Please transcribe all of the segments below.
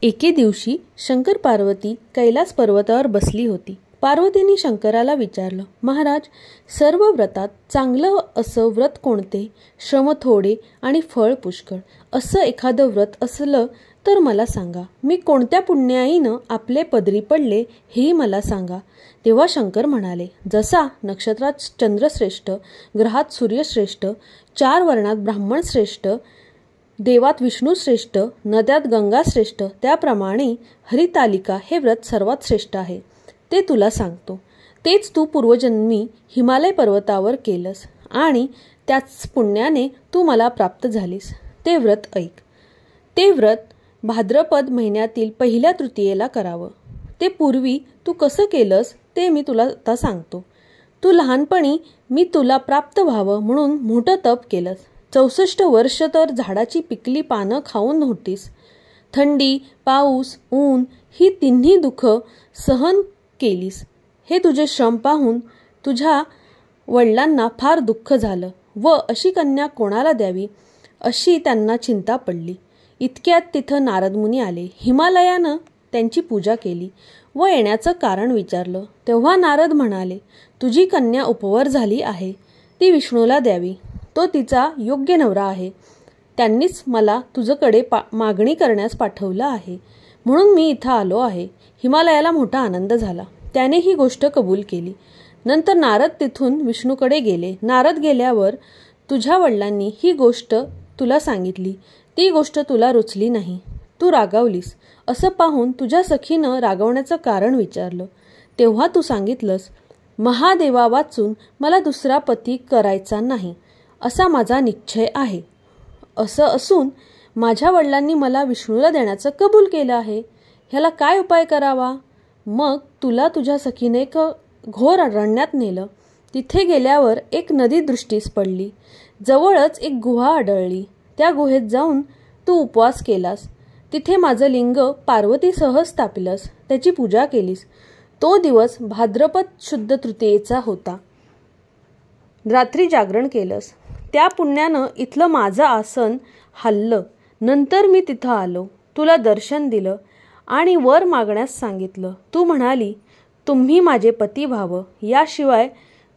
एके दिवशी शंकर पार्वती कैलास पर्वतावर बसली होती. पार्वतीने शंकराला विचारलं, महाराज, सर्व व्रतात चांगलं असं व्रत कोणते? श्रम थोडे आणि फळ पुष्कळ असं एखादं व्रत असलं तर मला सांगा. मी कोणत्या पुण्याईनं आपले पदरी पडले हेही मला सांगा. तेव्हा शंकर म्हणाले, जसा नक्षत्रात चंद्रश्रेष्ठ, ग्रहात सूर्यश्रेष्ठ, 4 वर्णात ब्राह्मण श्रेष्ठ, देवात विष्णू श्रेष्ठ, नद्यात गंगा श्रेष्ठ, त्याप्रमाणे हरितालिका हे व्रत सर्वात श्रेष्ठ आहे. ते तुला सांगतो. तेच तू पूर्वजन्मी हिमालय पर्वतावर केलंस आणि त्याच पुण्याने तू मला प्राप्त झालीस. ते व्रत ऐक. ते व्रत भाद्रपद महिन्यातील पहिल्या तृतीयेला करावं. ते पूर्वी तू कसं केलंस ते मी तुला आता सांगतो. तू लहानपणी मी तुला प्राप्त व्हावं म्हणून मोठं तप केलंस. 64 वर्ष तर झाडाची पिकली पानं खाऊन होतीस. थंडी, पाऊस, ऊन ही तिन्ही दुःख सहन केलीस. हे तुझे श्रम पाहून तुझ्या वडिलांना फार दुःख झालं व अशी कन्या कोणाला द्यावी अशी त्यांना चिंता पडली. इतक्यात तिथं नारदमुनी आले. हिमालयानं त्यांची पूजा केली व येण्याचं कारण विचारलं. तेव्हा नारद म्हणाले, तुझी कन्या उपवर झाली आहे. ती विष्णूला द्यावी. तो तिचा योग्य नवरा आहे. त्यांनीच मला तुझ्याकडे मागणी करण्यास पाठवलं आहे. म्हणून मी इथं आलो आहे. हिमालयाला मोठा आनंद झाला. त्याने ही गोष्ट कबूल केली. नंतर नारद तिथून विष्णूकडे गेले. नारद गेल्यावर तुझ्या वडिलांनी ही गोष्ट तुला सांगितली. ती गोष्ट तुला रुचली नाही. तू रागावलीस. असं पाहून तुझ्या सखीनं रागवण्याचं कारण विचारलं. तेव्हा तू सांगितलंस, महादेवा वाचून मला दुसरा पती करायचा नाही असा माझा निश्चय आहे. असं असून माझ्या वडिलांनी मला विष्णूला देण्याचं कबूल केलं आहे. ह्याला काय उपाय करावा? मग तुला तुझ्या सखीने एक घोर अरण्यात नेलं. तिथे गेल्यावर एक नदी दृष्टीस पडली. जवळच एक गुहा आढळली. त्या गुहेत जाऊन तू उपवास केलास. तिथे माझं लिंग पार्वतीसह स्थापिलंस. त्याची पूजा केलीस. तो दिवस भाद्रपद शुद्ध तृतीयेचा होता. रात्री जागरण केलंस. त्या पुण्यानं इथलं माझं आसन हललं. नंतर मी तिथं आलो. तुला दर्शन दिलं आणि वर मागण्यास सांगितलं. तू म्हणाली, तुम्ही माझे पती व्हावं याशिवाय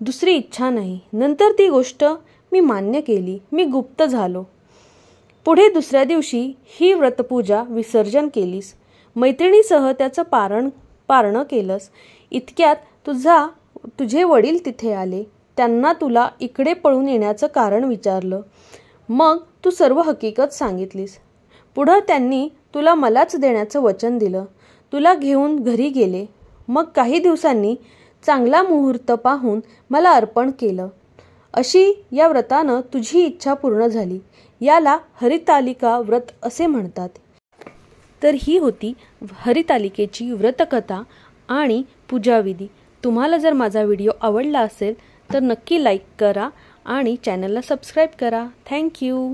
दुसरी इच्छा नाही. नंतर ती गोष्ट मी मान्य केली. मी गुप्त झालो. पुढे दुसऱ्या दिवशी ही व्रतपूजा विसर्जन केलीस. मैत्रिणीसह त्याचं पारणं केलंस. इतक्यात तुझे वडील तिथे आले. त्यांना तुला इकडे पळून येण्याचं कारण विचारलं. मग तू सर्व हकीकत सांगितलीस. पुढं त्यांनी तुला मलाच देण्याचं वचन दिलं. तुला घेऊन घरी गेले. मग काही दिवसांनी चांगला मुहूर्त पाहून मला अर्पण केलं. अशी या व्रतानं तुझी इच्छा पूर्ण झाली. याला हरितालिका व्रत असे म्हणतात. तर ही होती हरितालिकेची व्रतकथा आणि पूजाविधी. तुम्हाला जर माझा व्हिडिओ आवडला असेल तर नक्की लाईक करा आणि चॅनलला सबस्क्राईब करा. थँक्यू.